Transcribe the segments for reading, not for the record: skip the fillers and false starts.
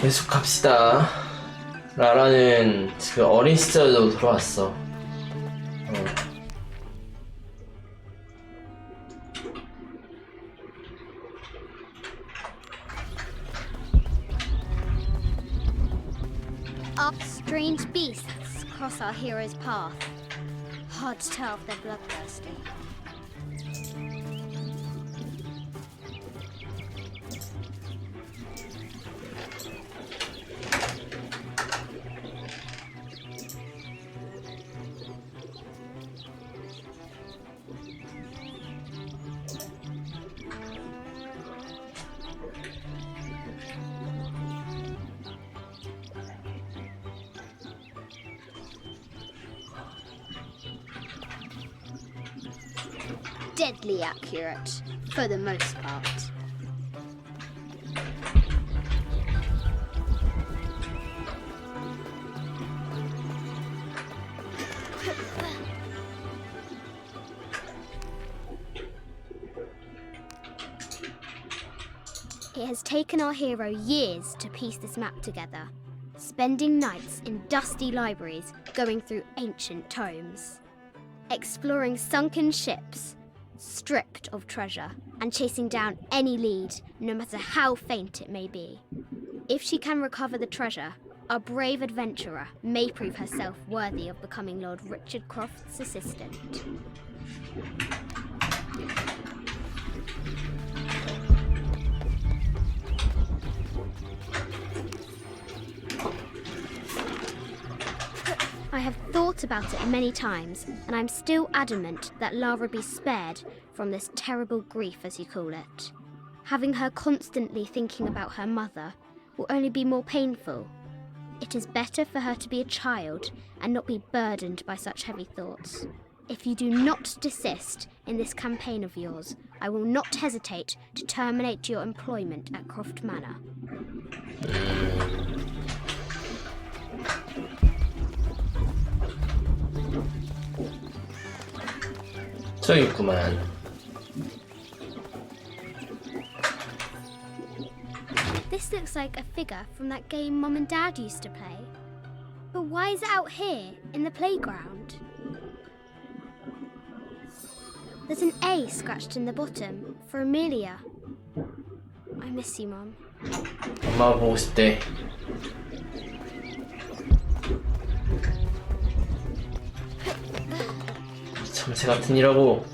계속 갑시다. 라라는 그 어린 시절로 돌아왔어. Strange beasts cross our hero's path. Hard to tell if they're bloodthirsty. Deadly accurate, for the most part. It has taken our hero years to piece this map together, spending nights in dusty libraries going through ancient tomes, exploring sunken ships, stripped of treasure, and chasing down any lead, no matter how faint it may be. If she can recover the treasure, our brave adventurer may prove herself worthy of becoming Lord Richard Croft's assistant. I have thought about it many times, and I'm still adamant that Lara be spared from this terrible grief, as you call it. Having her constantly thinking about her mother will only be more painful. It is better for her to be a child and not be burdened by such heavy thoughts. If you do not desist in this campaign of yours, I will not hesitate to terminate your employment at Croft Manor. 저기 있구만. This looks like a figure from that game Mum and Dad used to play. But why is it out here, in the playground? There's an A scratched in the bottom, for Amelia. I miss you, Mum. 엄마 보고 싶대. 참새 같은 일하고.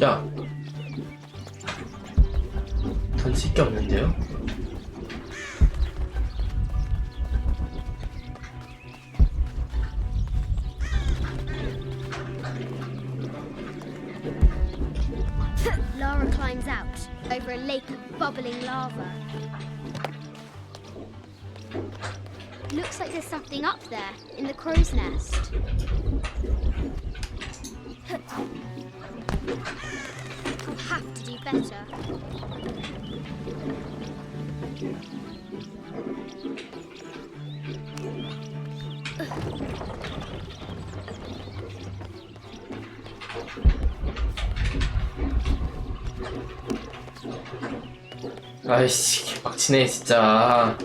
야, 던질 게 없는데요? Lara climbs out over a lake of bubbling lava. Looks like there's something up there in the crow's nest. I'll have to do better. 아이씨, 개빡치네 진짜.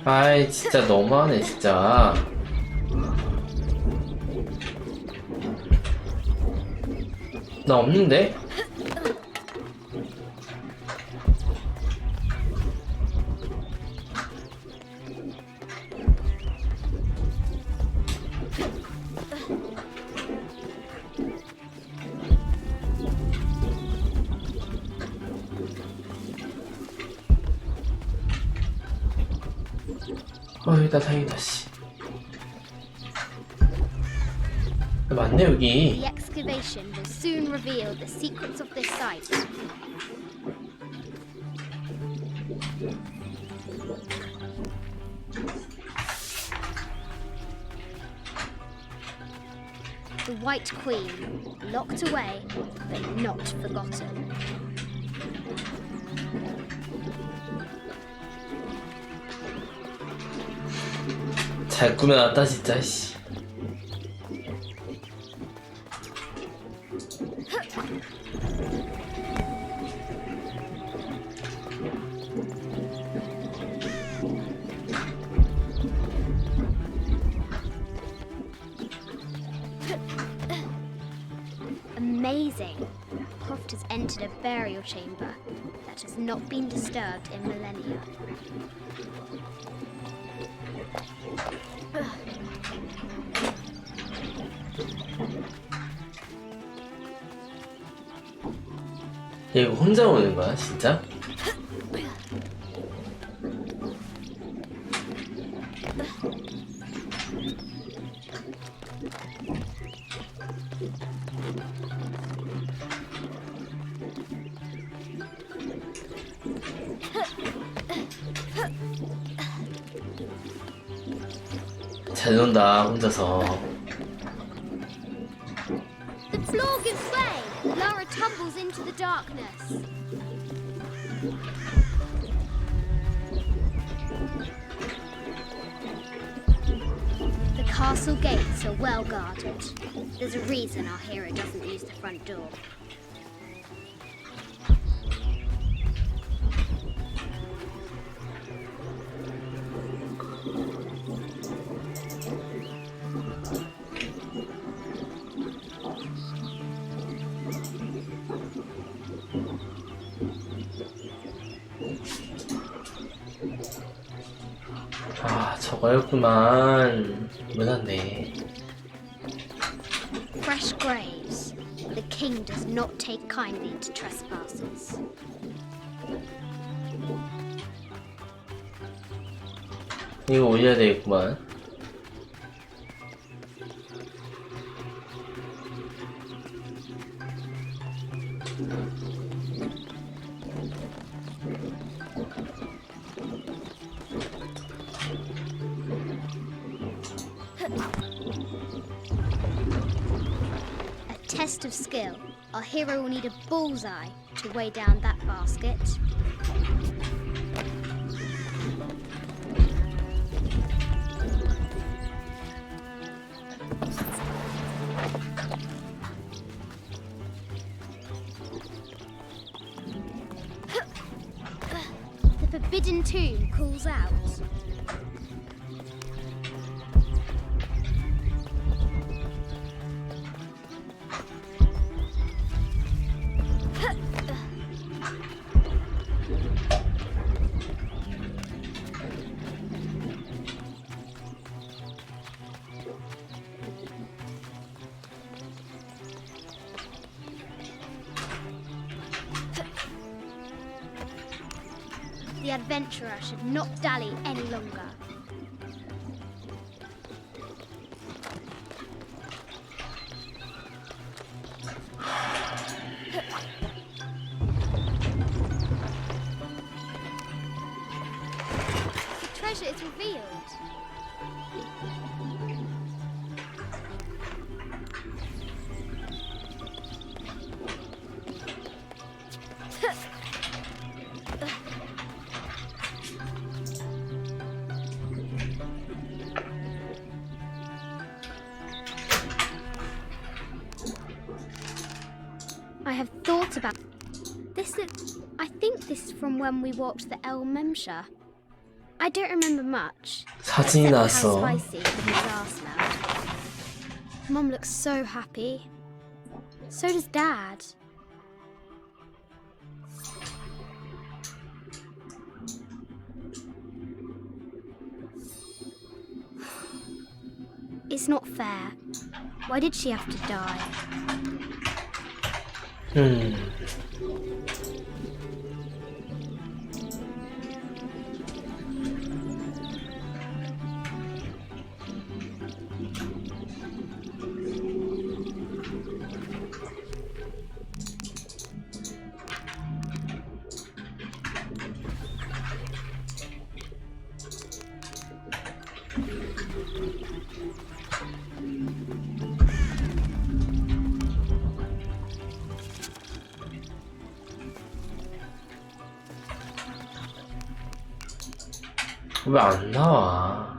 아이 진짜 너무하네 진짜. 나 없는데? 여기다 다행이다 씨. 맞네 여기. The excavation will soon reveal the secrets of this site. The White Queen, locked away, but not forgotten. 잘 꾸며놨다 진짜 씨. Amazing! Croft has entered a burial chamber that has not been disturbed in millennia. 얘 이거 혼자 오는 거야 진짜? 잘 논다 혼자서. The floor gives way! Lara tumbles into the darkness. The castle gates are well guarded. There's a reason our hero doesn't use the front door. 아 저거였구만. 몰랐네. Fresh graves. The king does not take kindly to trespassers. 이거 올려야 되겠구만. A test of skill. Our hero will need a bullseye to weigh down that basket. The forbidden tomb calls out. The adventurer should not dally any longer. The treasure is revealed. I have thought about this. I think this is from when we walked the El Memsha. I don't remember much. 사진이 except 나왔어. how spicy the bazaar smelled. Mom looks so happy. So does Dad. It's not fair. Why did she have to die? 왜 안 나와?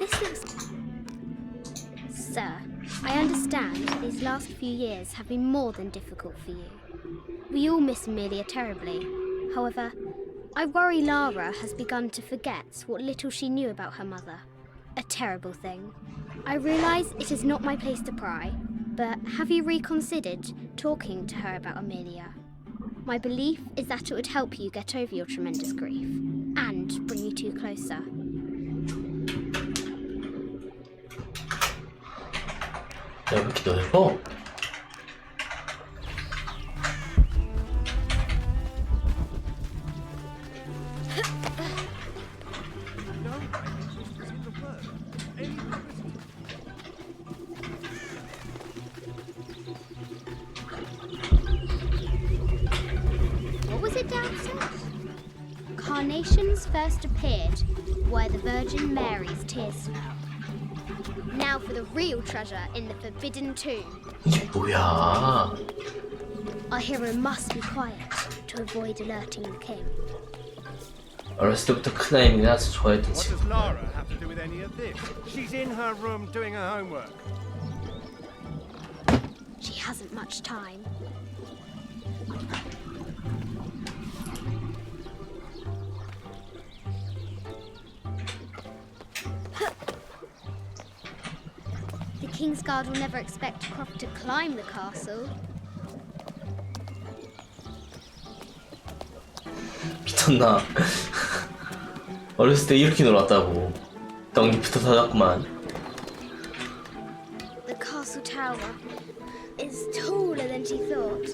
This looks... Sir, I understand these last few years have been more than difficult for you. We all miss Amelia terribly. However, I worry Lara has begun to forget what little she knew about her mother. A terrible thing. I realise it is not my place to pry, but have you reconsidered talking to her about Amelia? My belief is that it would help you get over your tremendous grief and bring you two closer. 야, 왜 이렇게 넓어? What was it Dad said? Carnations first appeared where the Virgin Mary's tears fell. Now for the real treasure in the forbidden tomb. 이게 뭐야? Our hero must be quiet to avoid alerting the king. 어렸을 때부터 큰 아이는 아주 좋아했던 What 친구. does Lara have to do with any of this? She's in her room doing her homework. She hasn't much time. The King's Guard will never expect Croft to climb the castle. 미쳤나? 어렸을 때 이렇게 놀았다고. 떡잎부터 터졌구만. The castle tower is taller than she thought.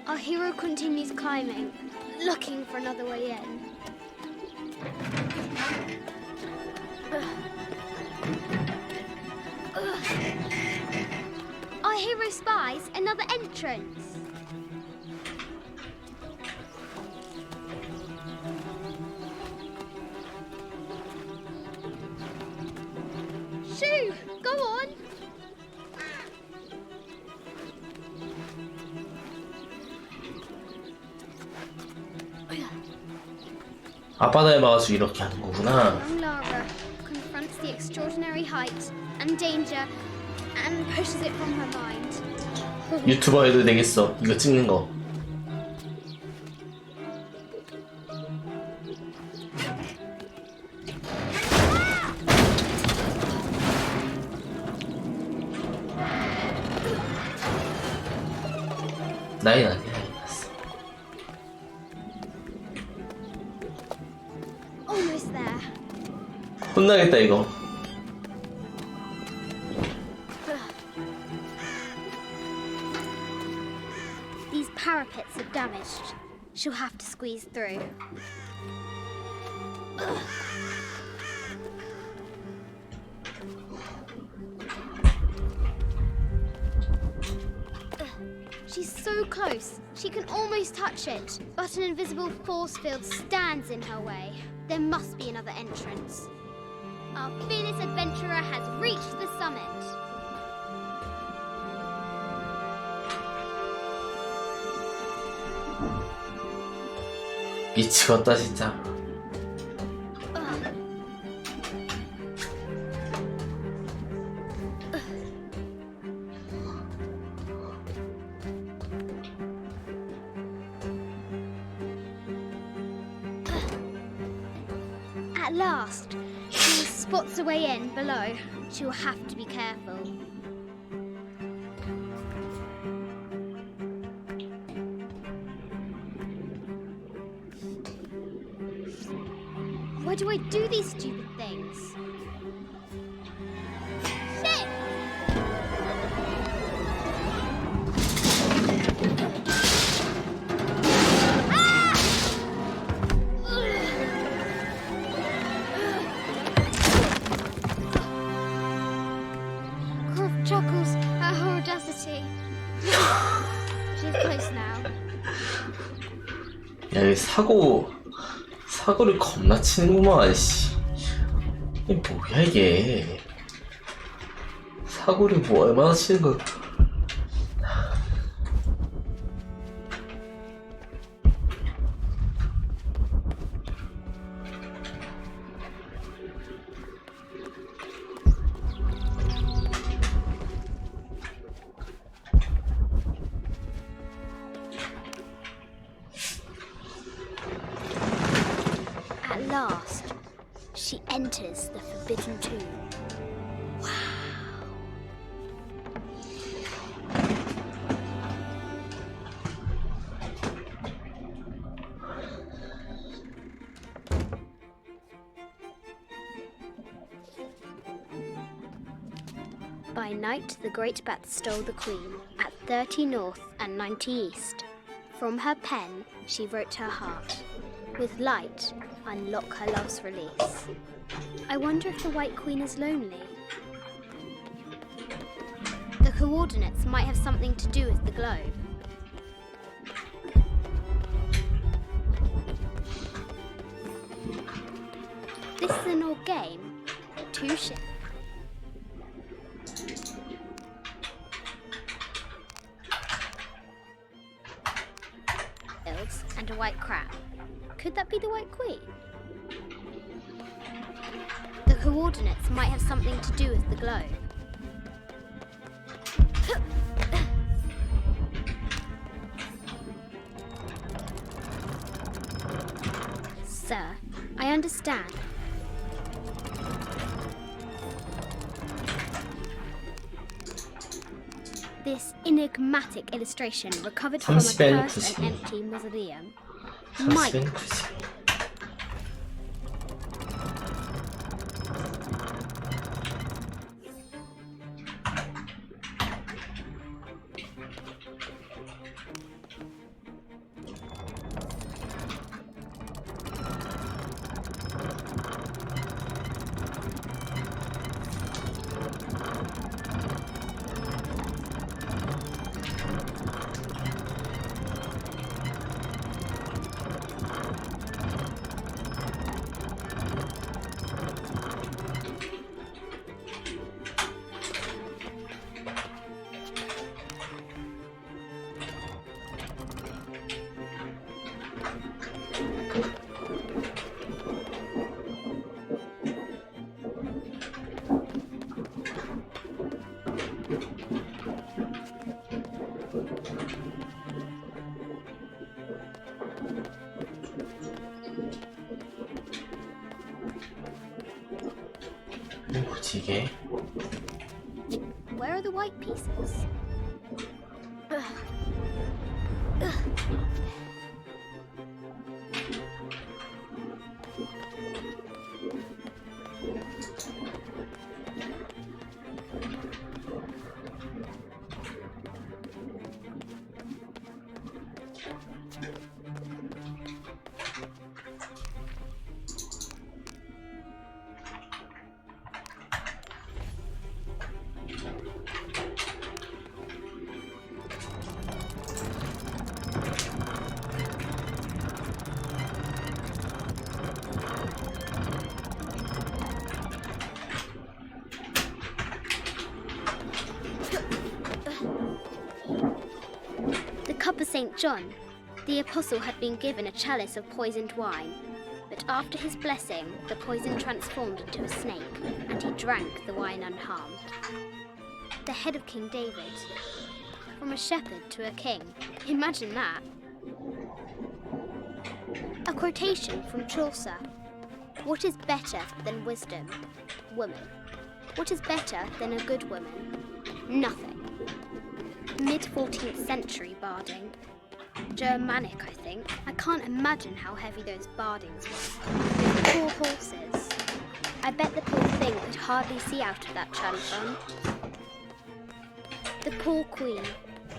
Our hero continues climbing, looking for another way in. Our hero spies another entrance. Shoo! Go on! 아빠 닮아가지고 이렇게 하는 거구나. Young Lara confronts the extraordinary height and danger and pushes it from her mind. 유튜버 해도 되겠어. 이거 찍는 거. 난리 났어. Almost there. 혼나겠다 이거. These parapets are damaged. She'll have to squeeze through. She's so close, she can almost touch it, but an invisible force field stands in her way. There must be another entrance. Our fearless adventurer has reached the summit. 미치겠다 진짜. last. She spots a way in below. She will have to be careful. Why do I do these stupid things? Shit! Croft chuckles at her audacity. She's close now. 야, 이 사고를 겁나 치는구만, 씨. 이게 뭐야, 이게. 사고를 뭐 얼마나 치는 거. At last, she enters the forbidden tomb. Wow. By night, the great bat stole the queen at 30 north and 90 east. From her pen, she wrote her heart. With light, unlock her love's release. I wonder if the White Queen is lonely. The coordinates might have something to do with the globe. This is an old game. Two ships. And a white crown. Could that be the White Queen? The coordinates might have something to do with the globe. Sir, I understand. This enigmatic illustration recovered from a cursed and empty mausoleum might... 3090. 뭐지 이게? Where are the white pieces? Cup of St. John, the apostle had been given a chalice of poisoned wine, but after his blessing, the poison transformed into a snake, and he drank the wine unharmed. The head of King David, from a shepherd to a king, imagine that. A quotation from Chaucer. What is better than wisdom? Woman. What is better than a good woman? Nothing. Mid-14th century barding. Germanic, I think. I can't imagine how heavy those bardings were. Poor horses. I bet the poor thing could hardly see out of that chanson. The poor queen,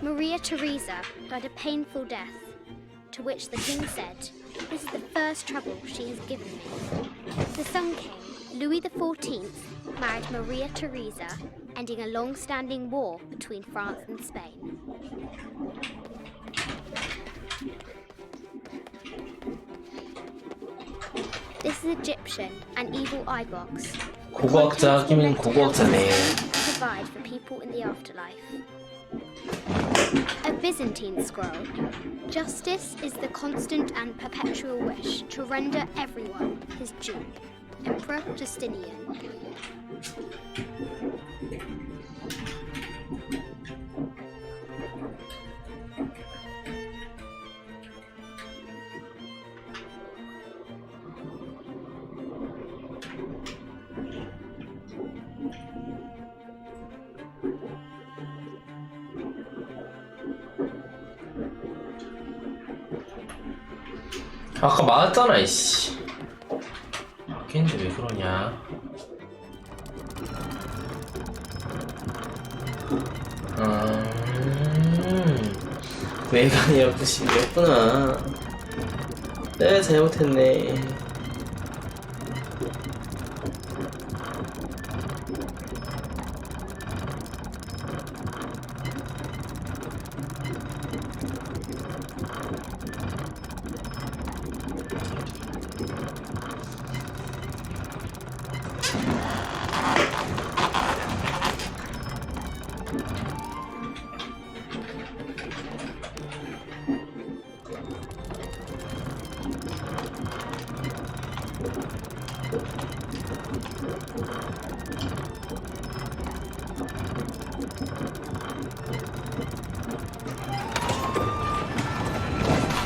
Maria Theresa, died a painful death, to which the king said, "This is the first trouble she has given me." The son came. Louis XIV married Maria Theresa, ending a long-standing war between France and Spain. This is Egyptian, an evil eye box. 고고학자 끼면 고고학자네. Provide for people in the afterlife. A Byzantine scroll. Justice is the constant and perpetual wish to render everyone his due. Emperor Justinian. 아까 맞았잖아 이씨. 걔인데 왜 그러냐. 외관이 12시였구나. 내가 잘못했네.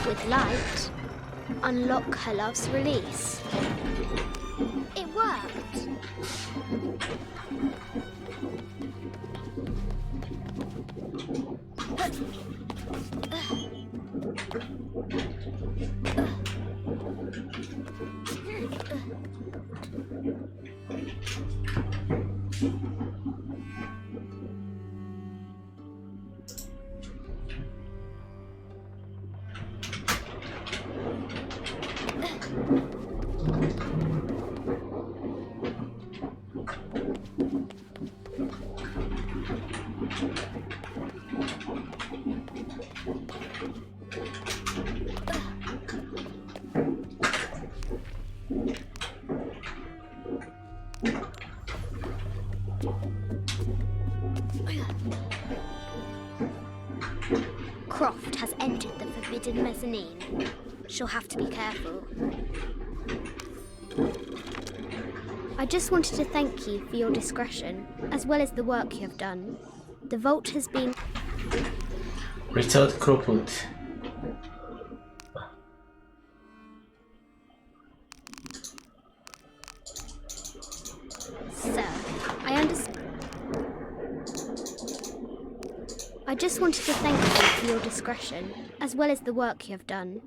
With light, unlock her love's release. It worked. Croft has entered the forbidden mezzanine. She'll have to be careful. I just wanted to thank you for your discretion, as well as the work you have done. The vault has been... 리처드 크로포드. Sir, I just wanted to thank you for your discretion, as well as the work you have done.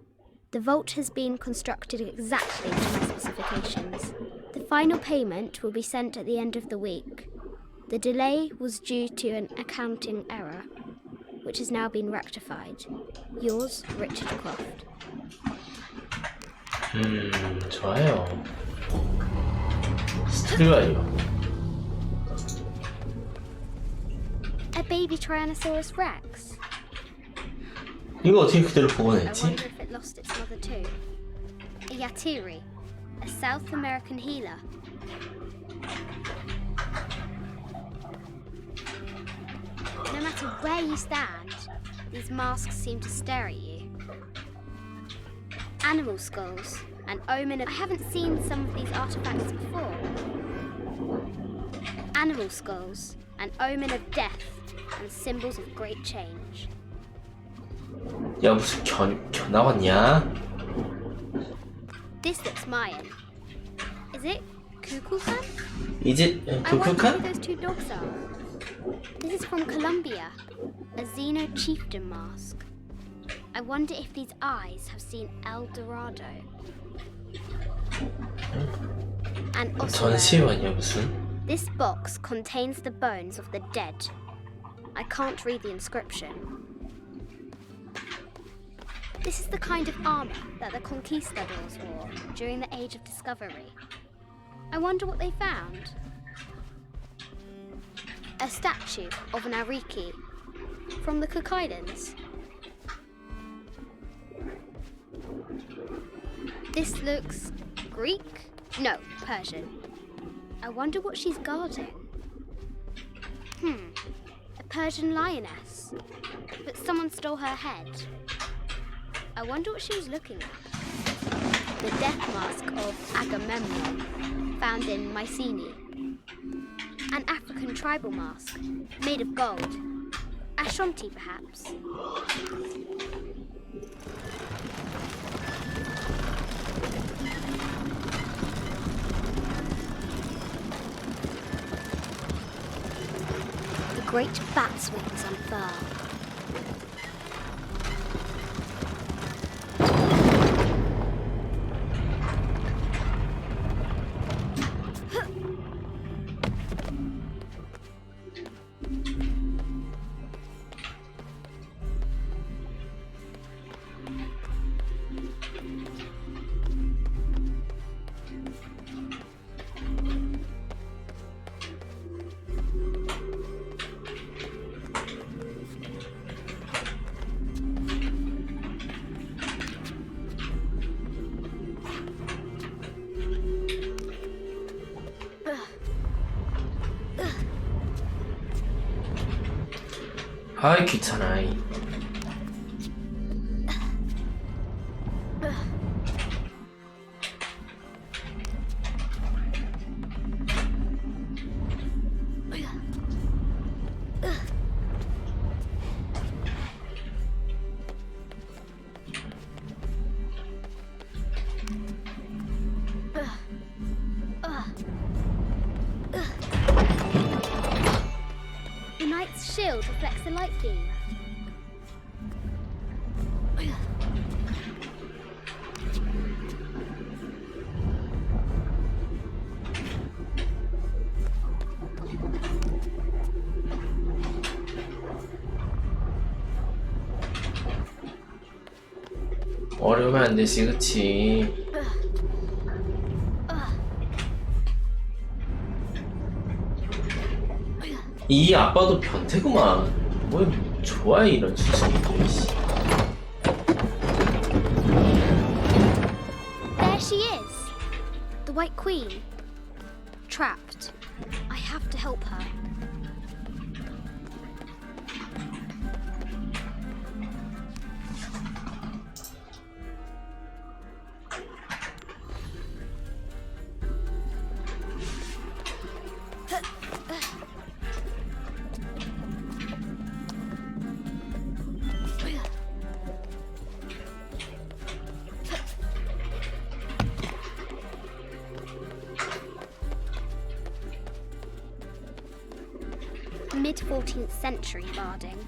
The vault has been constructed exactly to my specifications. The final payment will be sent at the end of the week. The delay was due to an accounting error, which has now been rectified. Yours, Richard Croft. 좋아요. 스토리가 이거. A baby Tyrannosaurus Rex. 이거 어떻게 그대로 I 복원했지? wonder if it lost its mother too. A Yatiri, a South American healer. No matter where you stand, these masks seem to stare at you. Animal skulls, an omen of... I haven't seen some of these artifacts before. Animal skulls, an omen of death and symbols of great change. 야 무슨 견 나왔냐? This looks Mayan. Is it Kukulkan? Is it I wonder who Kukulkan? those two dogs are. This is from Colombia, a Xeno chieftain mask. I wonder if these eyes have seen El Dorado. And Oslo. 전시관이야 무슨? This box contains the bones of the dead. I can't read the inscription. This is the kind of armor that the conquistadors wore during the Age of Discovery. I wonder what they found. A statue of an Ariki from the Cook Islands. This looks Greek? No, Persian. I wonder what she's guarding. A Persian lioness. But someone stole her head. I wonder what she was looking at. The death mask of Agamemnon, found in Mycenae. An African tribal mask, made of gold. Ashanti, perhaps. The great bat's wings unfurl. 아이 귀찮아. The knight's shield reflects the light beam. 어려우면 안 되지, 그치? 이 아빠도 변태구만. 뭐 좋아해 이런 수준이. 씨. There she is! The White Queen. Trapped. I have to help her. Mid-14th century barding.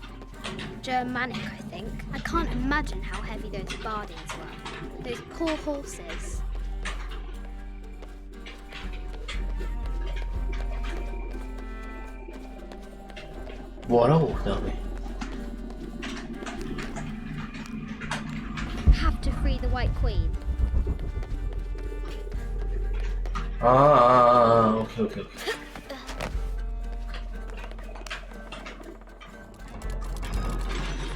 Germanic, I think. I can't imagine how heavy those bardings were. Those poor horses. 뭐라고 그다음에? Have to free the White Queen. 오케이.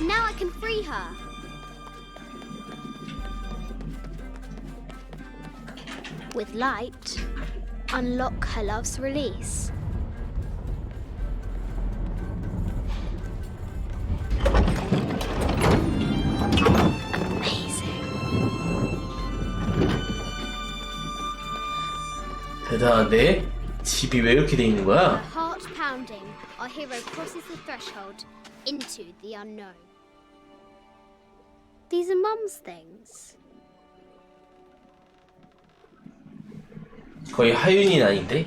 Now I can free her. With light, unlock her love's release. Amazing. 대단한데? 집이 왜 이렇게 돼 있는 Her 거야? heart pounding, our hero crosses the threshold into the unknown. These are Mum's things. 거의 하윤이 나이인데?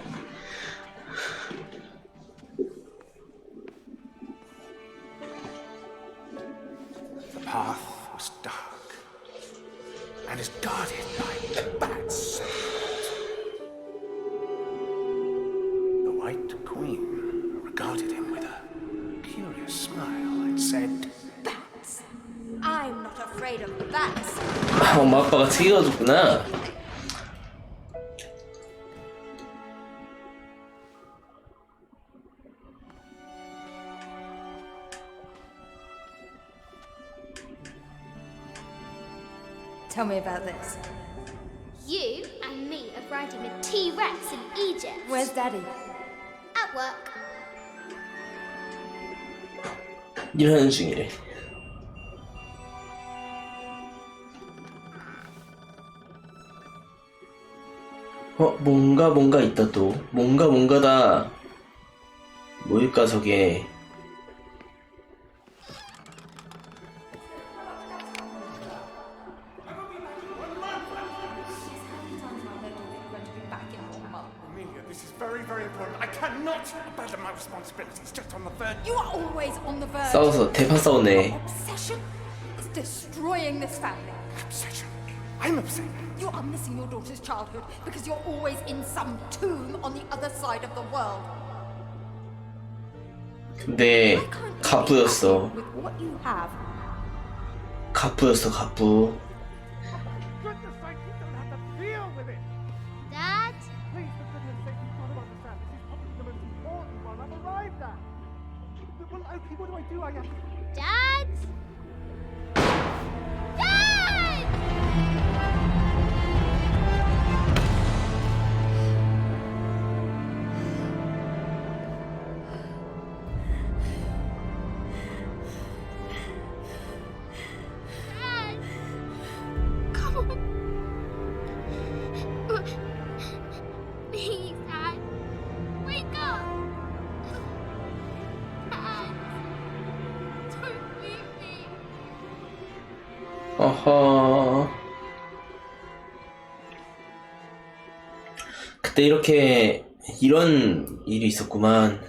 The path was dark and is guarded by bats. The White Queen regarded him with a curious smile and said, Bats. I'm not afraid of the bats. 엄마 아빠가 특이가졌구나. Tell me about this. You and me are riding a T-Rex in Egypt. Where's Daddy? At work. 일하는 중이래. 뭔가 있다 또. 뭔가다. 뭐일까 저게. Amelia, this is very, very important. I cannot abandon my responsibilities just on the verge. You are always on the verge. 싸워서 대파 싸우네. Your obsession is destroying this family. Obsession. I'm upset. You are missing your daughter's childhood because you're always in some tomb on the other side of the world. 근데 Why can't you be 갑부였어. happy with what you have? 갑부였어 갑부. Goodness sake, you don't have to deal with it. Dad? Please, for goodness sake, you've got to understand. This is probably the most important one I've arrived at. Well, okay, what do I do? I have to... Dad? Dad! Dad! Come on. Please, Dad. Wake up. Dad. Don't leave me. 어허. 그때 이렇게 이런 일이 있었구만.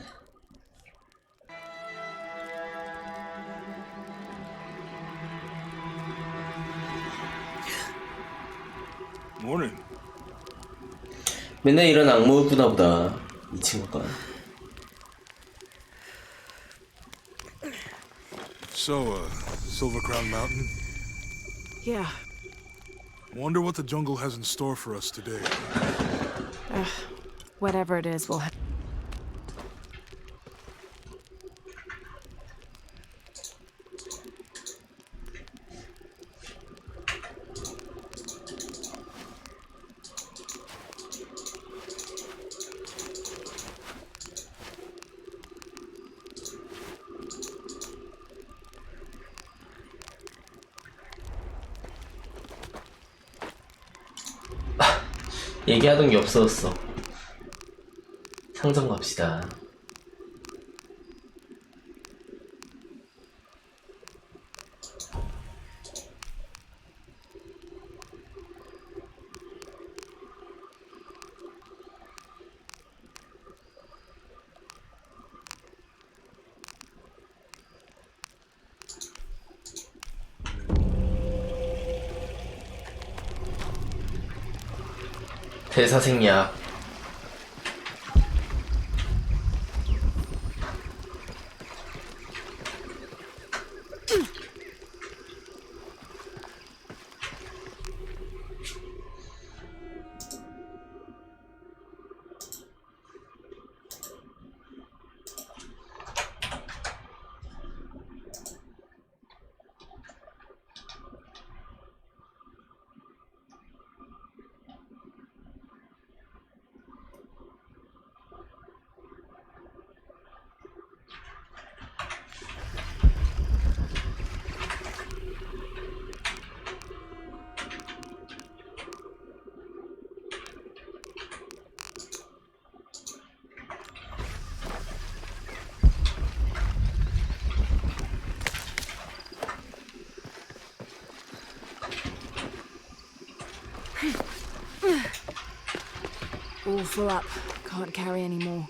Morning. 맨날 이런 악몽꾸나 보다 이 친구가. So, Silver Crown Mountain? Yeah, Wonder what the jungle has in store for us today. whatever it is, we'll have. 얘기하던 게 없어졌어. 상점 갑시다. 대사생략. All full up. Can't carry any more.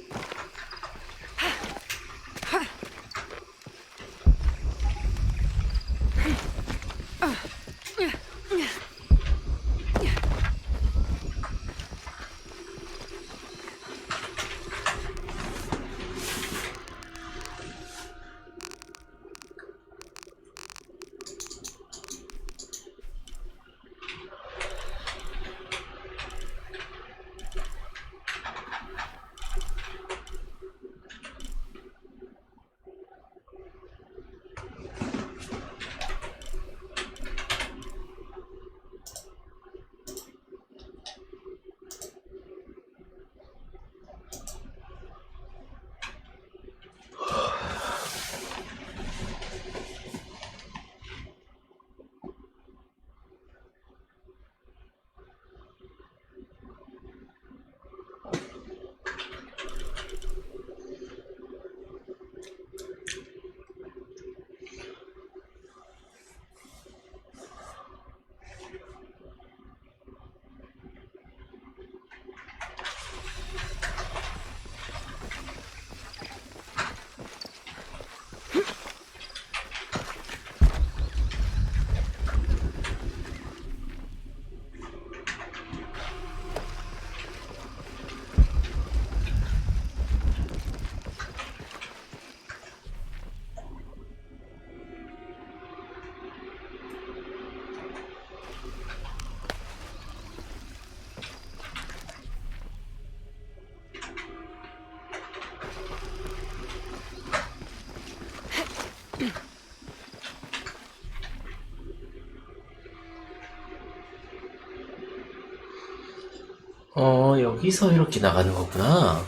여기서 이렇게 나가는 거구나.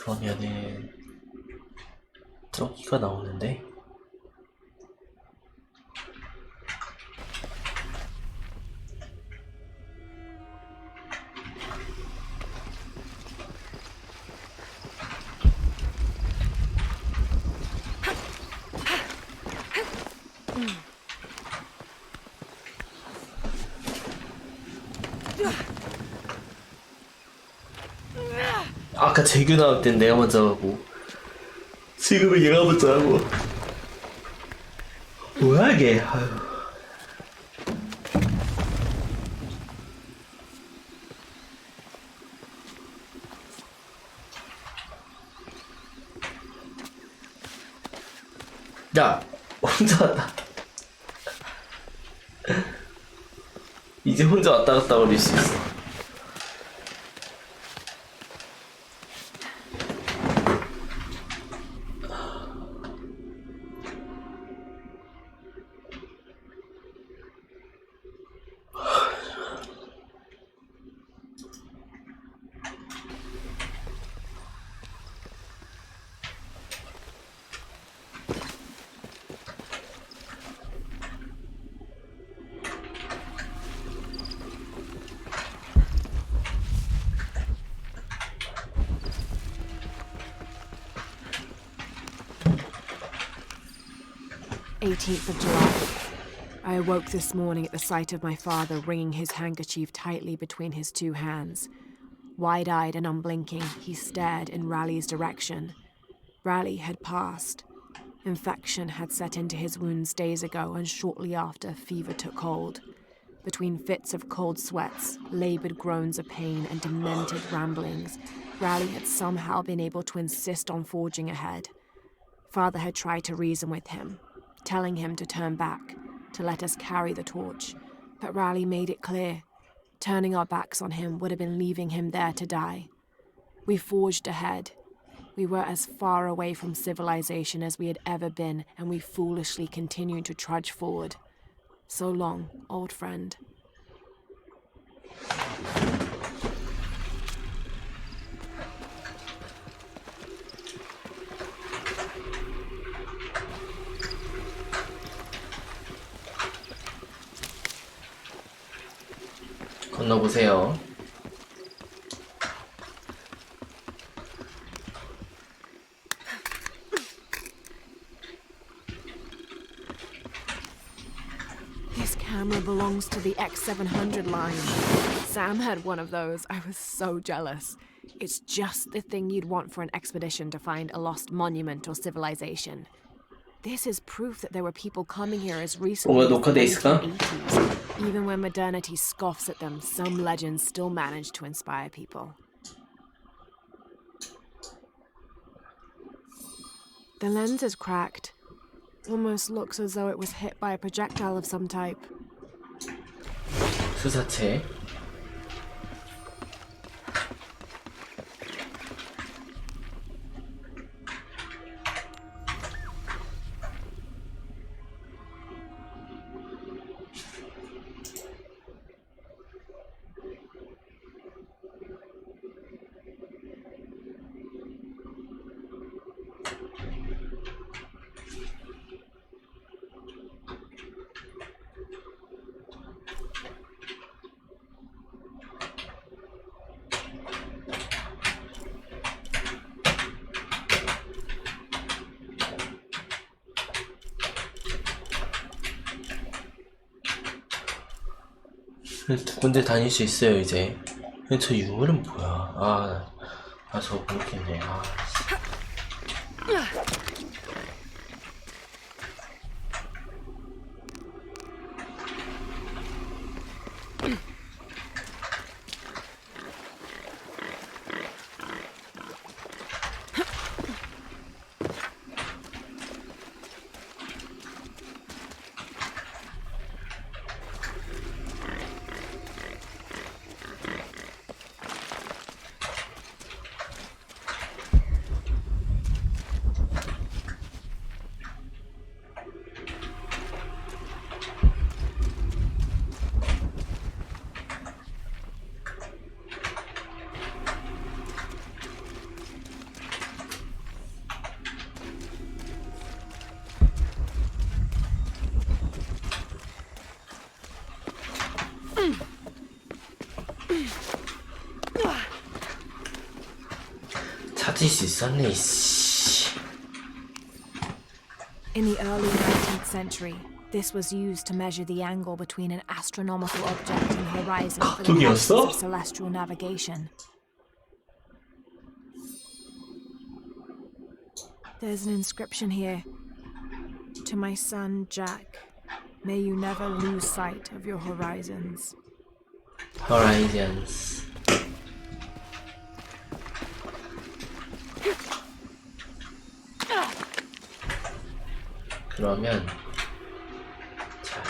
그러면은 저기가 나오는데. 아까 재규 나올 땐 내가 먼저 하고 지금은 얘가 먼저 하고 뭐야 이게. 아유. 야 혼자 왔다. 이제 혼자 왔다 갔다 거릴 수 있어. Of July. I awoke this morning at the sight of my father wringing his handkerchief tightly between his two hands. Wide-eyed and unblinking, he stared in Raleigh's direction. Raleigh had passed. Infection had set into his wounds days ago, and shortly after, fever took hold. Between fits of cold sweats, laboured groans of pain, and demented ramblings, Raleigh had somehow been able to insist on forging ahead. Father had tried to reason with him, telling him to turn back, to let us carry the torch. But Raleigh made it clear, turning our backs on him would have been leaving him there to die. We forged ahead. We were as far away from civilization as we had ever been, and we foolishly continued to trudge forward. So long, old friend. 건너보세요. This camera belongs to the X700 line. Sam had one of those. I was so jealous. It's just the thing you'd want for an expedition to find a lost monument or civilization. This is proof that there were people coming here as recently as the 녹화돼 있을까? 1980s. Even when modernity scoffs at them, some legends still manage to inspire people. The lens is cracked. Almost looks as though it was hit by a projectile of some type. 수사체. 두 군데 다닐 수 있어요 이제. 근데 저 유물은 뭐야? 저거 모르겠네. 찾을 수 있었네. In the early 19th century, this was used to measure the angle between an astronomical object and the horizon for the purposes of celestial navigation. There's an inscription here. To my son, Jack, may you never lose sight of your horizons. Horizons. 그러면 자.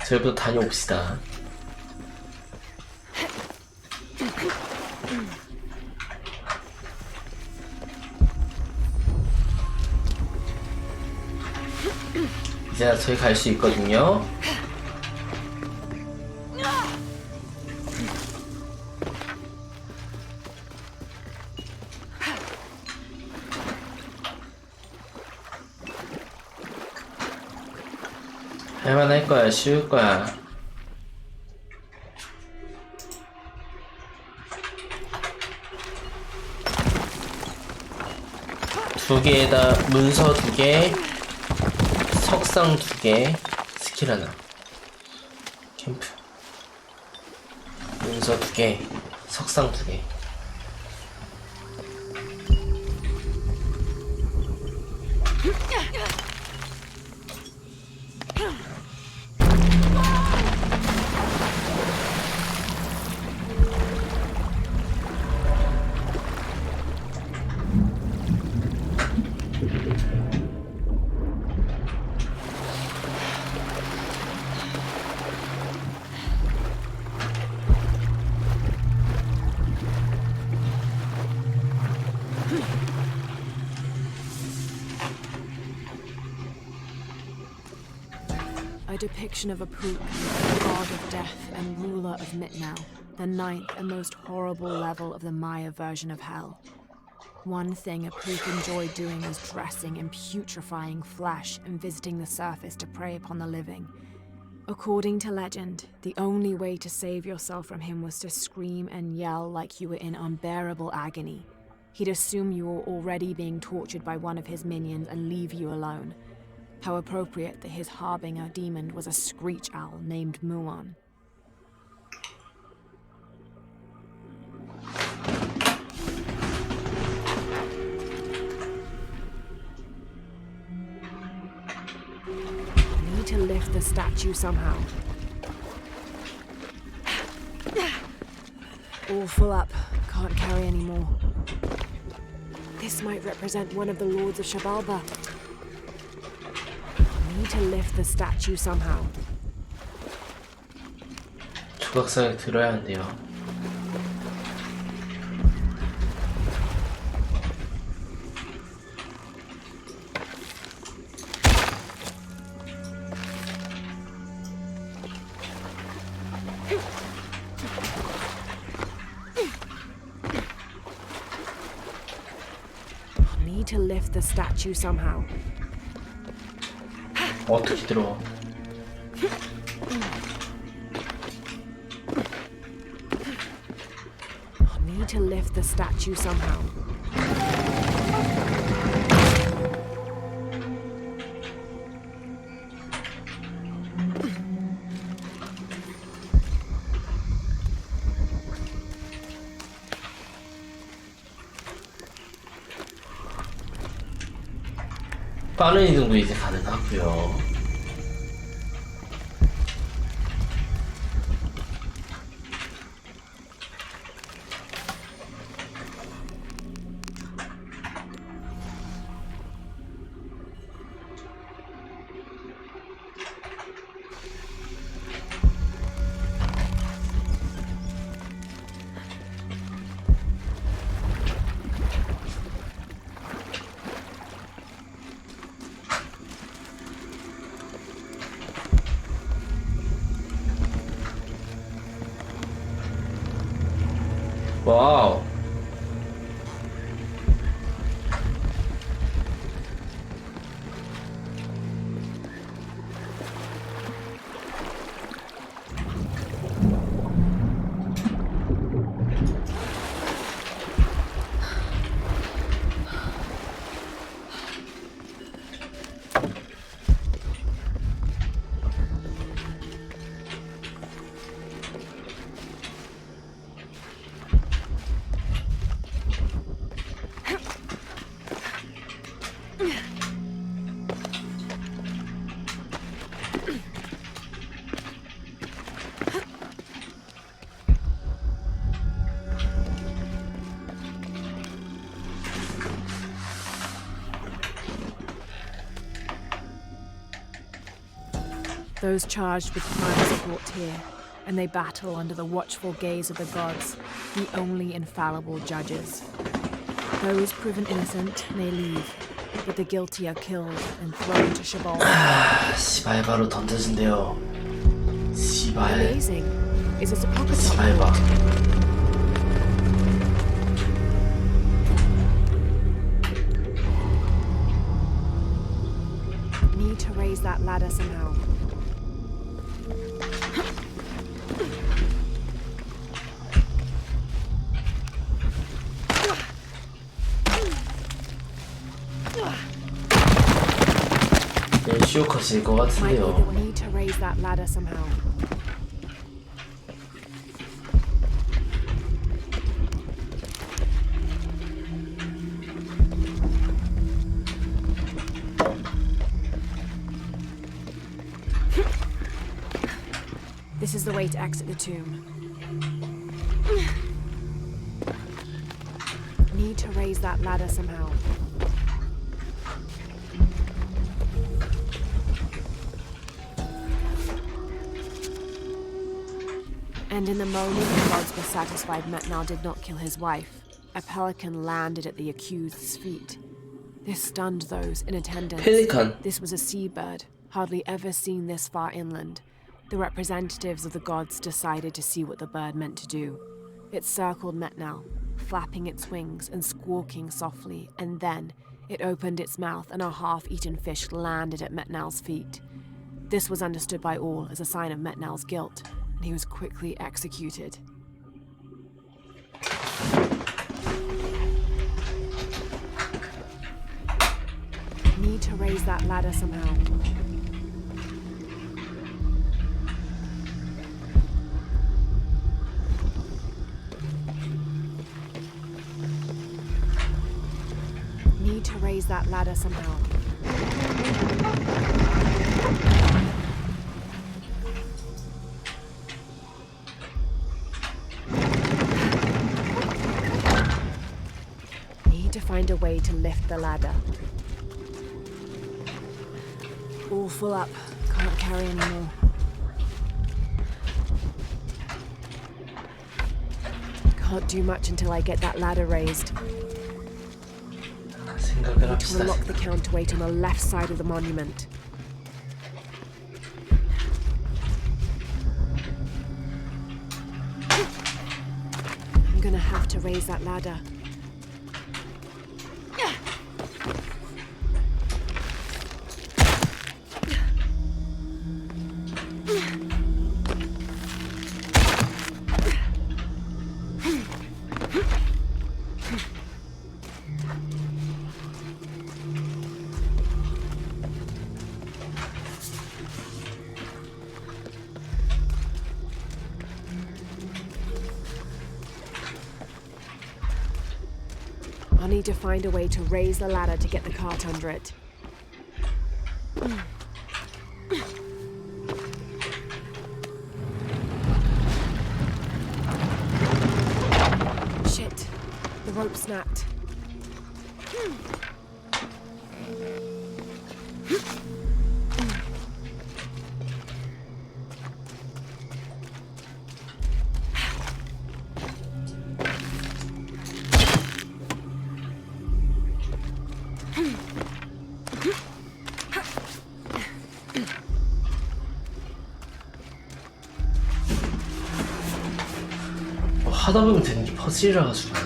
저희부터 다녀옵시다. 이제 저희 갈 수 있거든요. 할만할 거야, 쉬울 거야. 두 개에다 문서 2개, 석상 2개, 스킬 하나. 캠프. 문서 2개, 석상 2개. A depiction of a Pook, god of death and ruler of Mitnau, the 9th and most horrible level of the Maya version of hell. One thing a Pook enjoyed doing was dressing in putrefying flesh and visiting the surface to prey upon the living. According to legend, the only way to save yourself from him was to scream and yell like you were in unbearable agony. He'd assume you were already being tortured by one of his minions and leave you alone. How appropriate that his harbinger demon was a screech owl named Muon. I need to lift the statue somehow. All full up. Can't carry any more. This might represent one of the lords of Shabalba. Need to lift the statue somehow. 조각상을 들어야 한대요. Need to lift the statue somehow. 어떻게 들어? Need to lift the statue somehow. 빠른 이동도 이제 가능하고요. 와우. Those charged with crime support here, and they battle under the watchful gaze of the gods, the only infallible judges. Those proven innocent may leave, but the guilty are killed and thrown to Shabal. 씨발 바로 던져진대요. 씨발. Amazing. Is this a pocket 씨발 봐. Need to raise that ladder somehow. 시오컷일 것 Might be 같은데요. that we need to raise that ladder somehow. This is the way to exit the tomb. Need to raise that ladder somehow. And in the moment the gods were satisfied Metnal did not kill his wife, a pelican landed at the accused's feet. This stunned those in attendance. 펠리칸. This was a seabird, hardly ever seen this far inland. The representatives of the gods decided to see what the bird meant to do. It circled Metnal, flapping its wings and squawking softly, and then it opened its mouth and a half-eaten fish landed at Metnal's feet. This was understood by all as a sign of Metnal's guilt, and he was quickly executed. Need to raise that ladder somehow. Need to raise that ladder somehow. Need to find a way to lift the ladder. All full up. Can't carry anymore. Can't do much until I get that ladder raised. 생각을 Need to 합시다. unlock the counterweight on the left side of the monument. I'm gonna have to raise that ladder. I'll need to find a way to raise the ladder to get the cart under it. Shit, the rope snapped. 하다 보면 되는 게 퍼즐이라 가지고.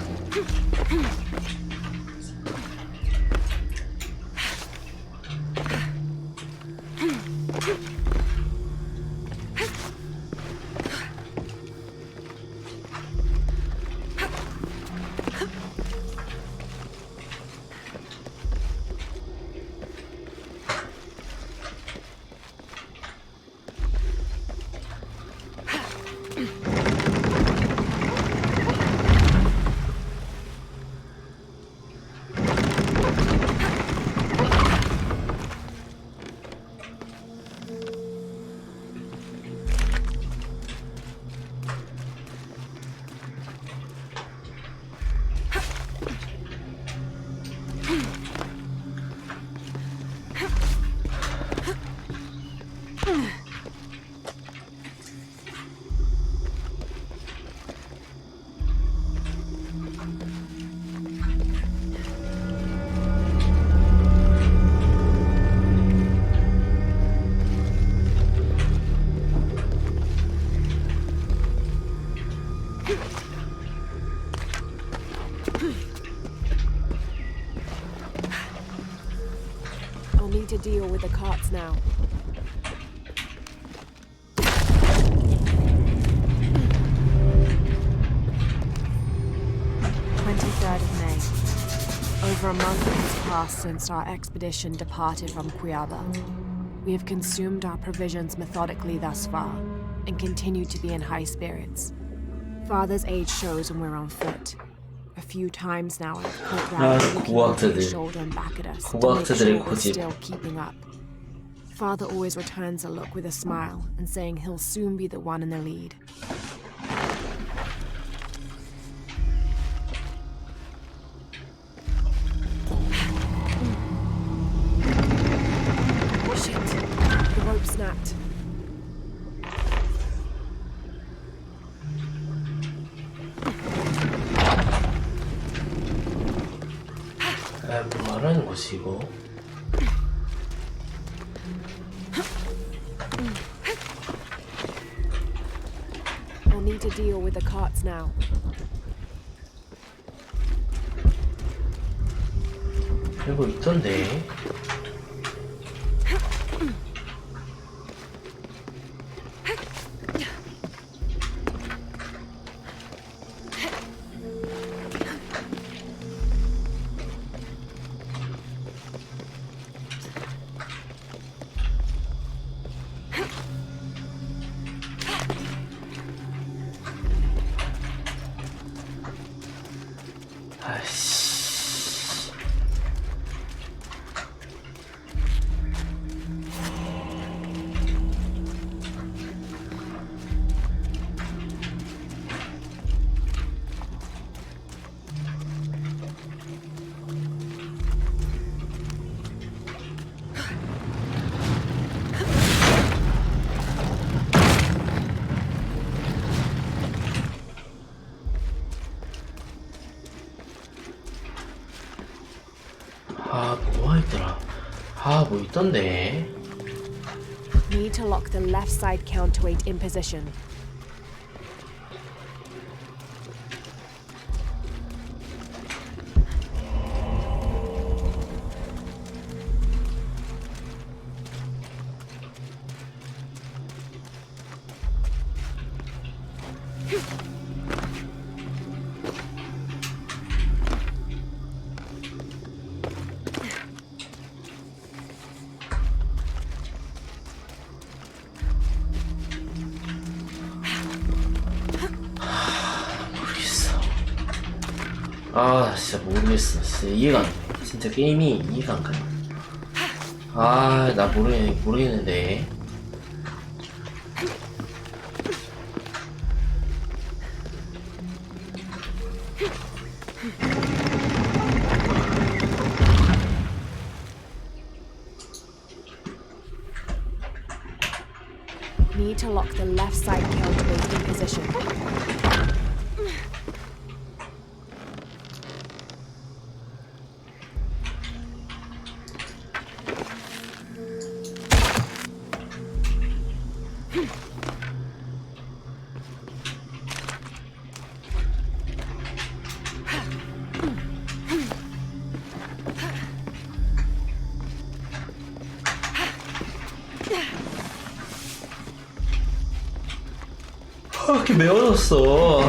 I'll need to deal with the carts now. Over a month has passed since our expedition departed from Cuiaba. We have consumed our provisions methodically thus far, and continue to be in high spirits. Father's age shows when we're on foot. A few times now I've caught Rabbit looking over his shoulder and back at us to make sure we're still keeping up. Father always returns a look with a smile and saying he'll soon be the one in the lead. Shit! The rope snapped. 뭐 하라는 거지 이거? We'll need to deal with the carts now. 이거 있던데. 아이씨. 뭐 있더라? 뭐 있던데. Need to lock the left side counterweight in position. 나 진짜 모르겠어. 진짜 이해가 안 돼. 진짜 게임이 이해가 안 가네. 나 모르겠는데. Need to lock the left side counterweight in position. 이렇게 매워졌어.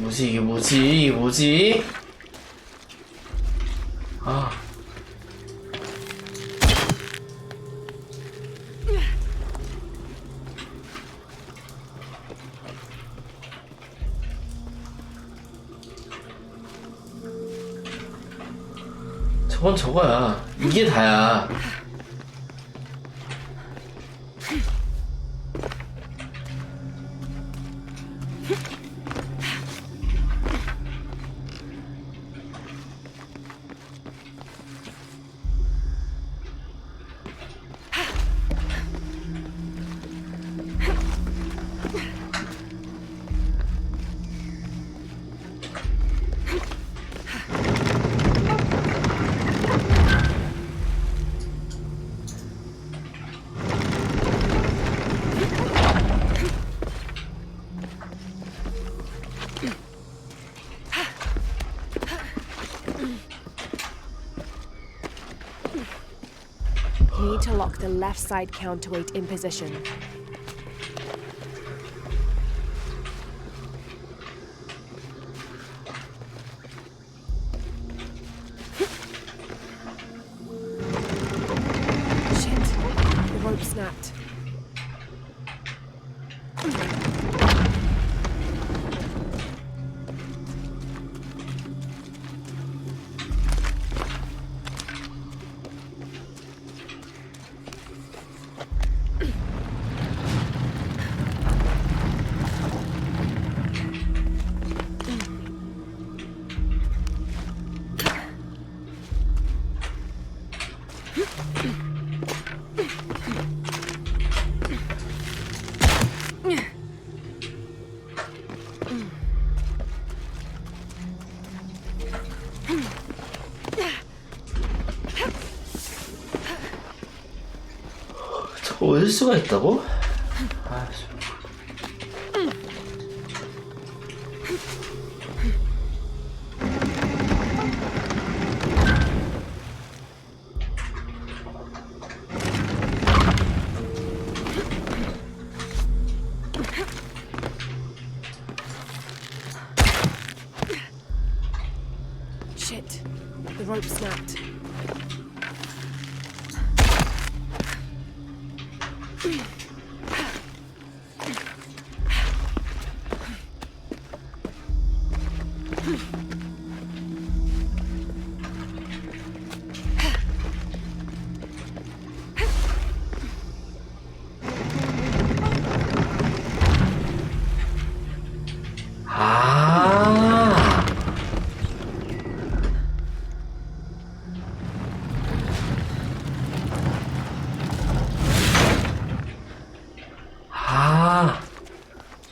뭐지? 이게 뭐지? 저건 저거야. 이게 다야. Need to lock the left side counterweight in position. 얻을 수가 있다고? 아, Shit. The rope snapped.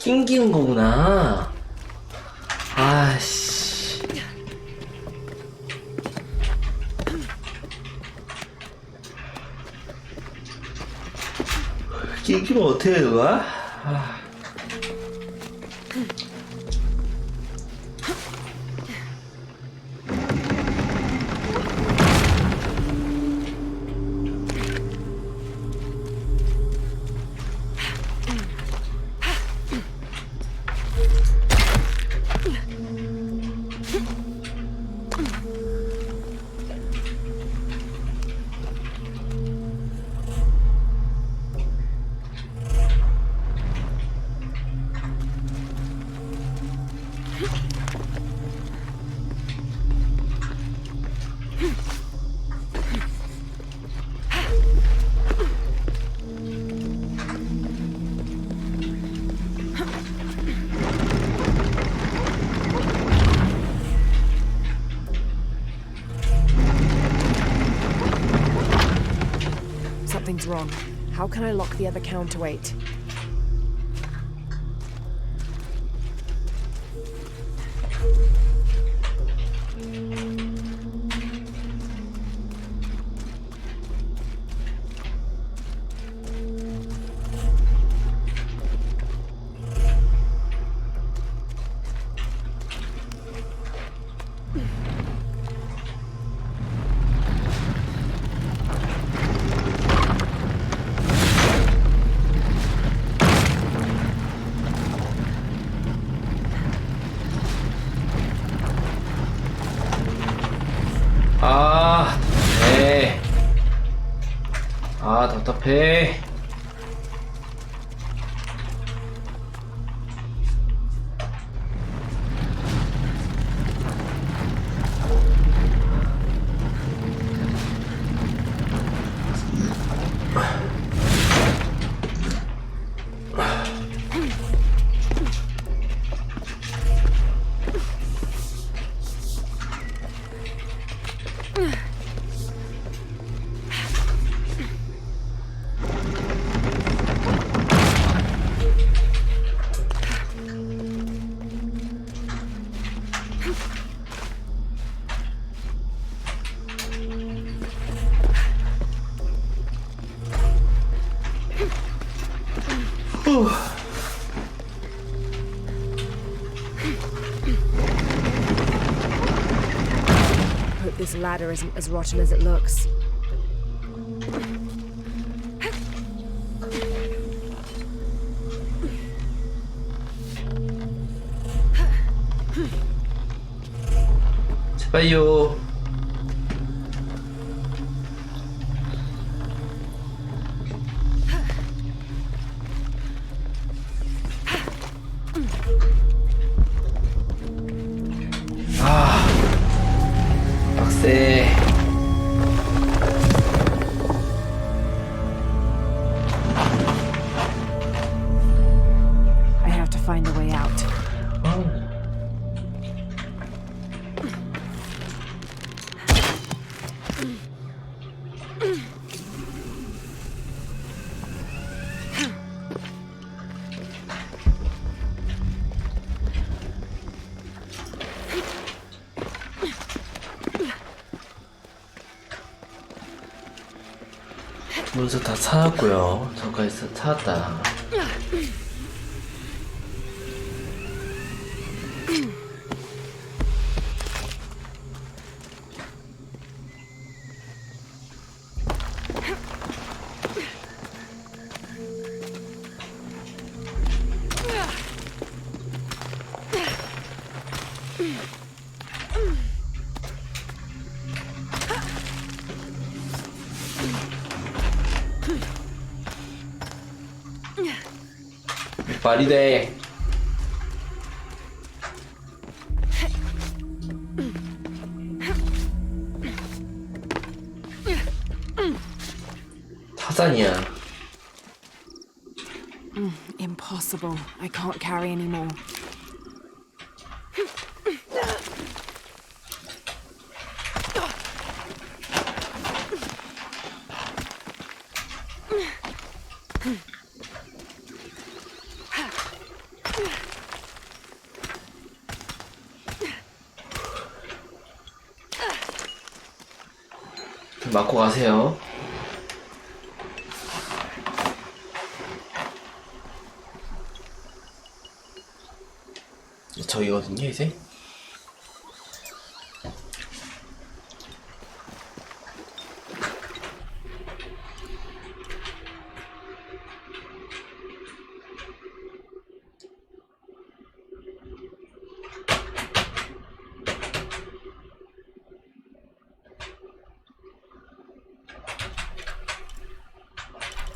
낑기는 거구나. 아씨. 낑기면 어떻게 해야 되나? Something's wrong. How can I lock the other counterweight? 아, 네. 아, 답답해. Hope this ladder isn't as rotten as it looks. 제발요. 아, 빡세. I have to find a way out. 문서 다 찾았고요. 저까지 찾았다. 말이 돼. 타잔이야. Impossible. I can't carry anymore. 맞고 가세요. 저기거든요, 이제.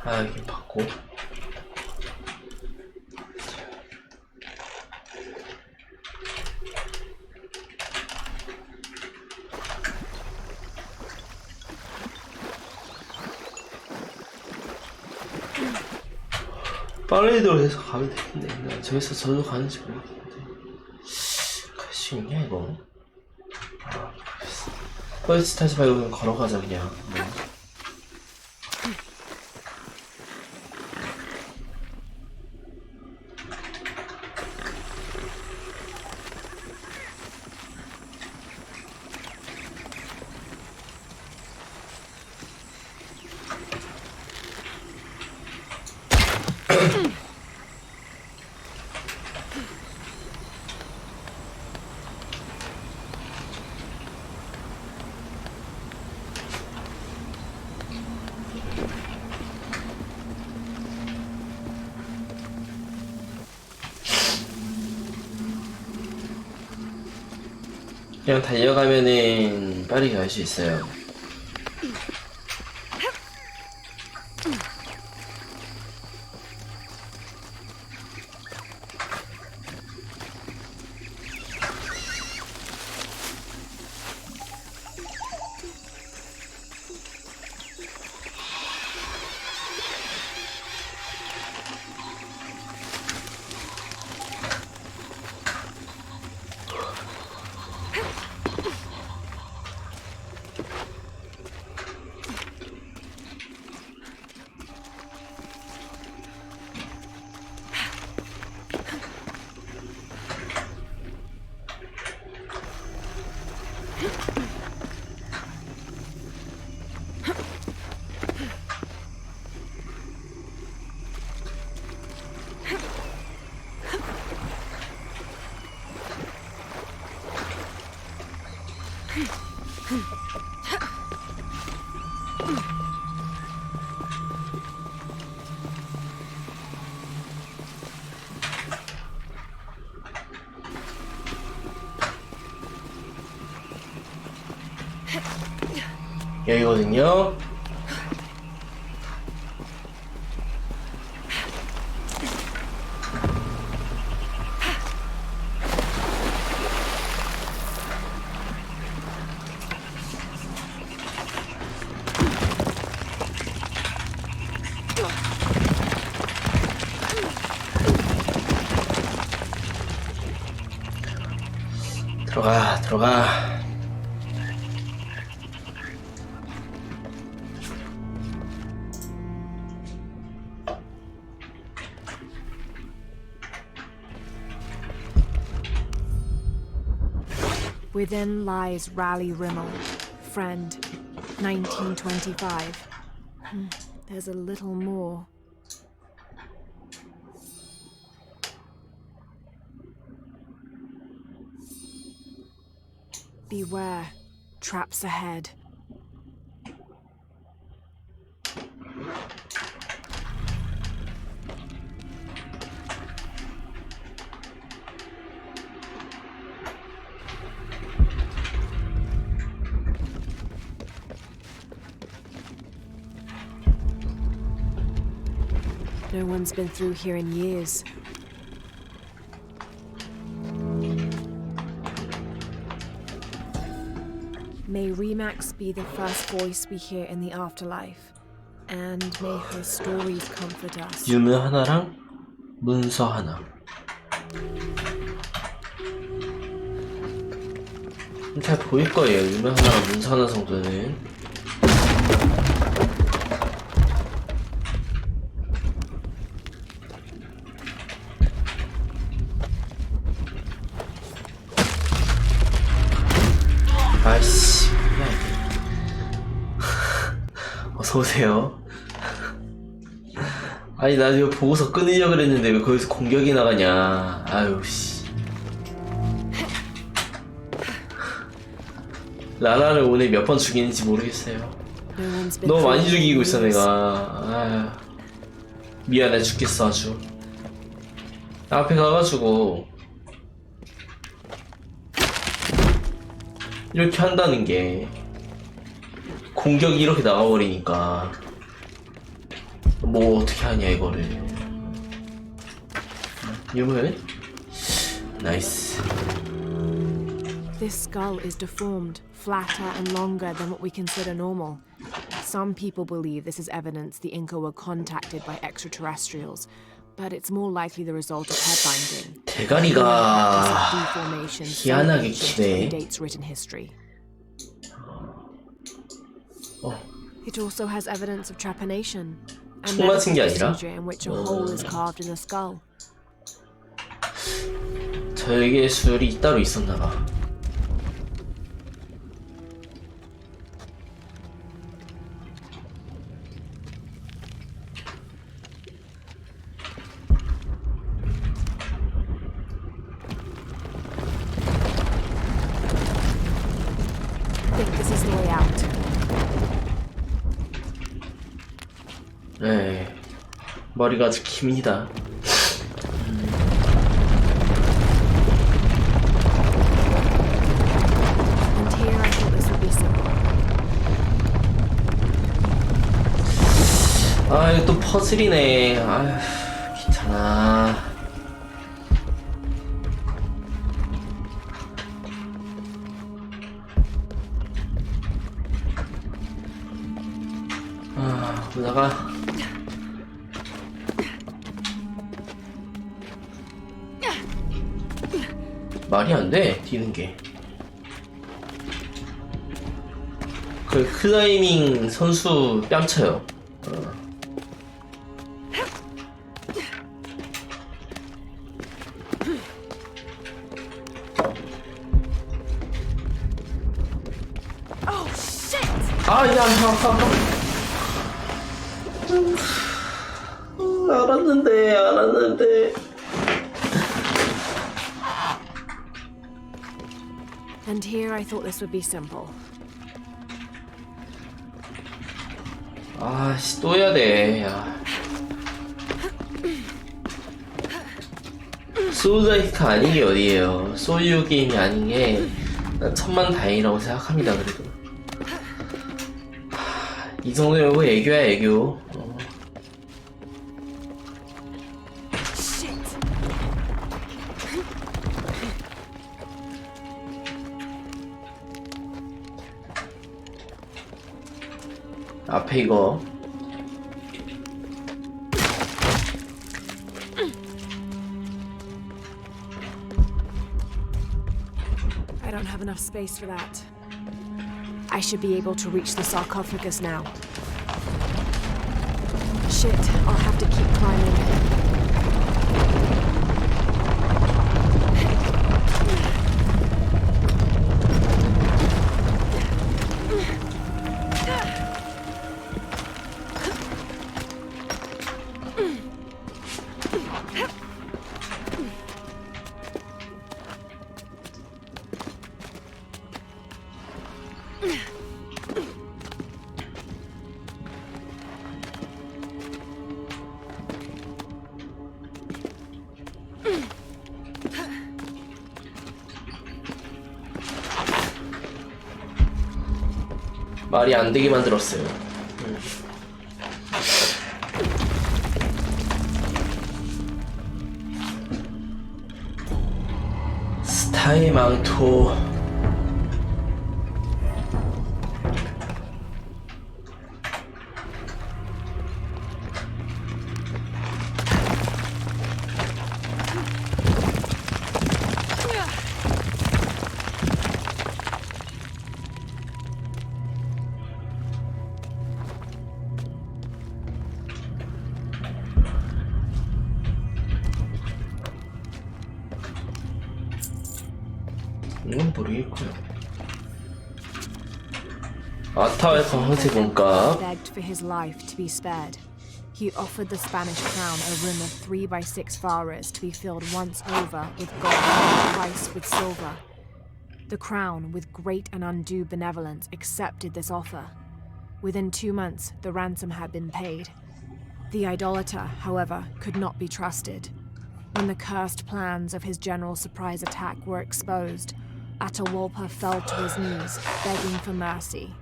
아, 이게 받고. 빨리도 해서 가면 되겠네. 나 저기서 저도 가는지 모르겠는데. 갈 수 있냐, 이거? 아, 버스 타지 말고 그냥 걸어가자, 그냥. 그냥 달려가면은 빠르게 갈 수 있어요. 여기거든요. 들어가, 들어가. Within lies Raleigh Rimmel, friend, 1925. There's a little more. Beware. Traps ahead. No one's been through here in years. May Remax be the first voice we hear in the afterlife, and may her stories comfort us. 유물 하나랑 문서 하나. 잘 보일 거예요. 유물 하나랑 문서 하나 정도는. 아이씨, 어서오세요. 아니, 나 이거 보고서 끊으려고 그랬는데 왜 거기서 공격이 나가냐. 아유, 씨. 라라를 오늘 몇 번 죽이는지 모르겠어요. 너무 많이 죽이고 있어, 내가. 아유. 미안해 죽겠어, 아주. 앞에 가가지고 이렇게 한다는 게 공격이 이렇게 나가버리니까 뭐 어떻게 하냐 이거를. 유물 나이스. This skull is deformed, flatter and longer than what we consider normal. Some people believe this is evidence the Inca were contacted by extraterrestrials, but it's more likely the result of head binding. 대가리가 희한하게 기네. Dates written history. It also has evidence of trepanation, a 맞은 게 아니라? procedure in which a hole is carved in the skull. 저에게 수혈이 따로 있었나봐. I think this is the way out. 네, 머리가 아주 깁니다. And here I thought this would be simple. 아, 이거 또 퍼즐이네. 아휴, 귀찮아. 아, 보다가 말이 안 돼, 뛰는 게. 그 클라이밍 선수 뺨쳐요. Oh shit! 아, 야, 알았는데. And here I thought this would be simple. 아씨, 또 해야 돼. 야. 소울라이트가 아닌 게 어디에요. 소유 게임이 아닌 게 난 천만다행이라고 생각합니다. 그래도 이 정도면 뭐 애교야 애교. 앞에 이거 I don't have enough space for that. I should be able to reach the sarcophagus now. Shit, I'll have to keep climbing. 말이 안 되게 만들었어요. 스타의 망토. 이건 모르겠고요. 아타의 황제 몸값. Begged for his life to be spared. He offered the Spanish crown a room of 3x6 faras to be filled once over with gold and twice with silver. The crown, with great and undue benevolence, accepted this offer. Within 2 months, the ransom had been paid. The idolater, however, could not be trusted. When the cursed plans of his general surprise attack were exposed, Atahualpa fell to his knees, begging for mercy.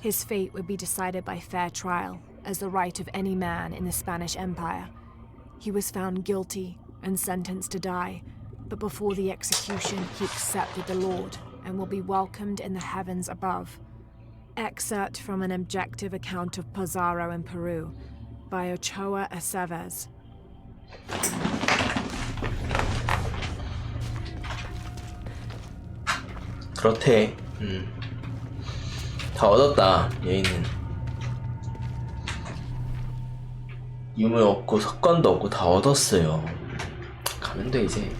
His fate would be decided by fair trial, as the right of any man in the Spanish Empire. He was found guilty and sentenced to die, but before the execution he accepted the Lord and will be welcomed in the heavens above. Excerpt from an objective account of Pizarro in Peru by Ochoa Aceves. 그렇대. 다 얻었다. 얘는 유물 없고 석관도 없고 다 얻었어요. 가면 돼 이제.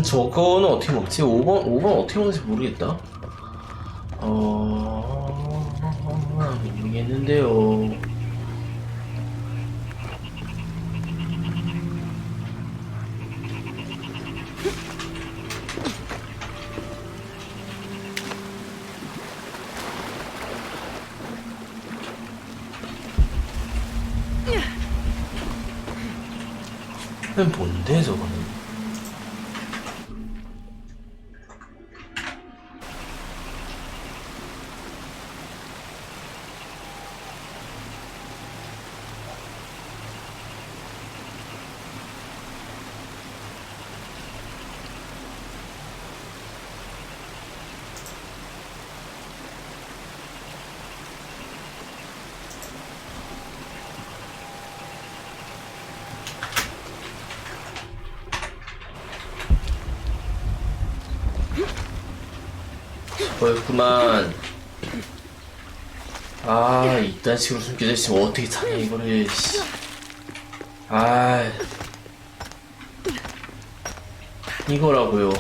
저거는 어떻게 먹지? 5번 어떻게 먹는지 모르겠다. 모르겠는데요. 뭔데 저거는? 뭐였구만. 이딴 식으로 숨겨져 있으면 어떻게 찾냐 이거를. 이거라고요.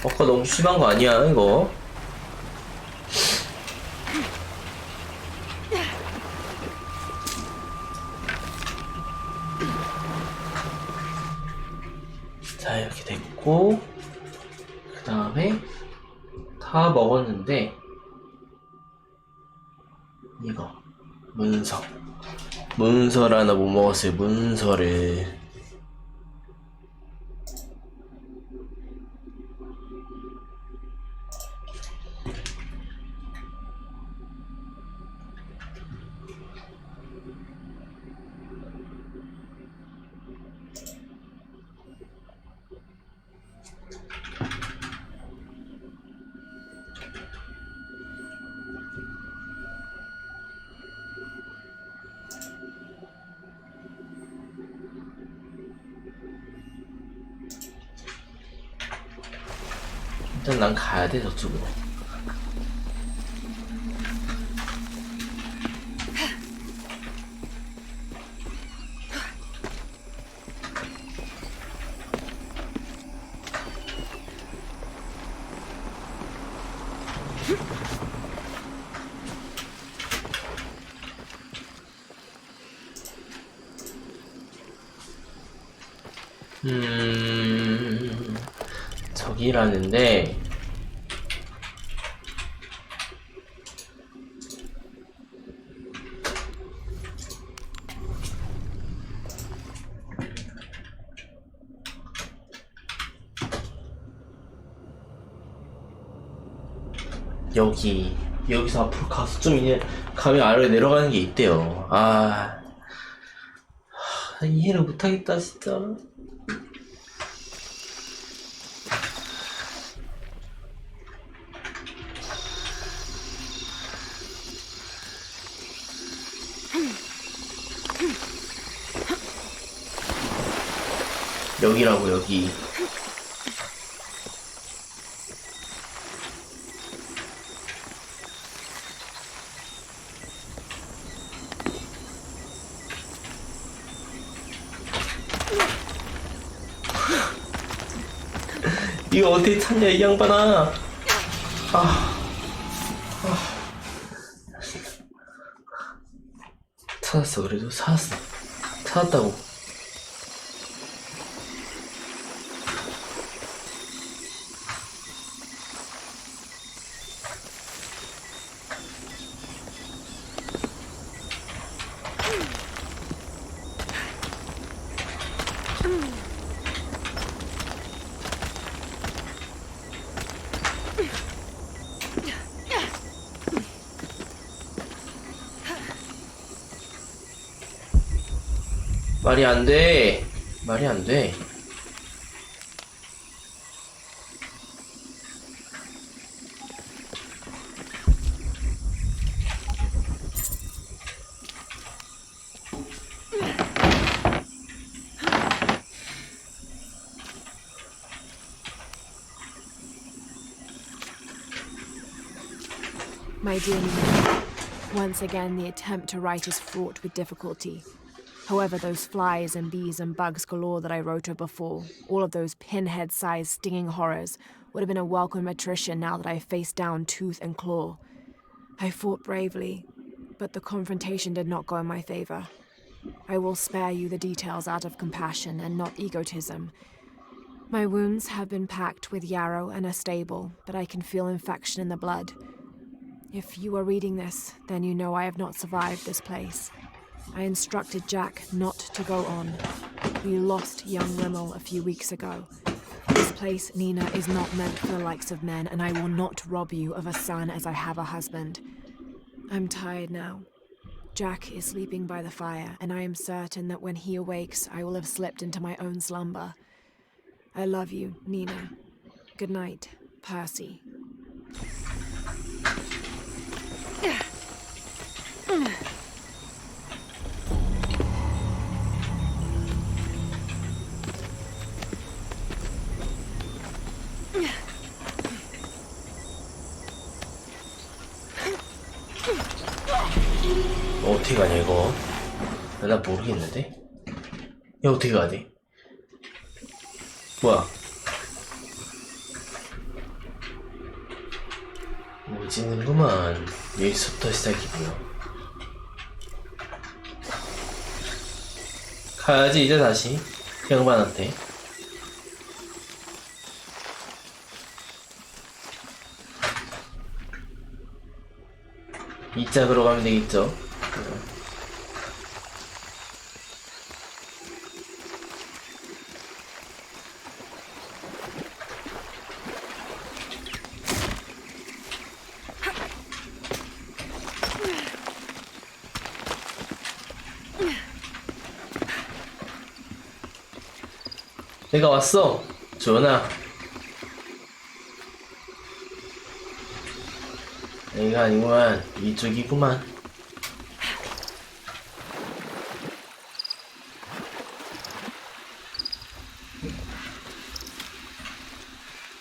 아까 너무 심한 거 아니야 이거? 자 이렇게 됐고, 그 다음에 다 먹었는데 이거 문서를 하나 못 먹었어요. 문서를. 일단 난 가야 돼 저쪽으로. 저기라는데 여기서 앞으로 가서 좀 이제 가면 아래로 내려가는 게 있대요. 이해를 못하겠다 진짜. 여기라고 여기. 이거 어떻게 찾냐 이 양반아. 찾았어. 그래도 찾았다고. 말이 안 돼. 말이 안 돼. My dear Nina, once again the attempt to write is fraught with difficulty. However, those flies and bees and bugs galore that I wrote her before, all of those pinhead-sized stinging horrors, would have been a welcome attrition now that I faced down tooth and claw. I fought bravely, but the confrontation did not go in my favor. I will spare you the details out of compassion and not egotism. My wounds have been packed with yarrow and are stable, but I can feel infection in the blood. If you are reading this, then you know I have not survived this place. I instructed Jack not to go on. We lost young Rimmel a few weeks ago. This place, Nina, is not meant for the likes of men, and I will not rob you of a son as I have a husband. I'm tired now. Jack is sleeping by the fire, and I am certain that when he awakes, I will have slipped into my own slumber. I love you, Nina. Good night, Percy. 어떻게 가냐 이거. 나 모르겠는데. 야 어떻게 가지? 뭐야? 오지는구만. 여기서부터 시작이고요. 가야지 이제 다시 그 양반한테. 이 짝으로 가면 되겠죠. 내가 왔어. 조연아. 내가 아니구만. 이쪽이구만.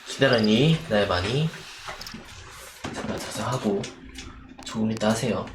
기다렸니? 나의 많이 자자자자 하고 조금 이따 하세요.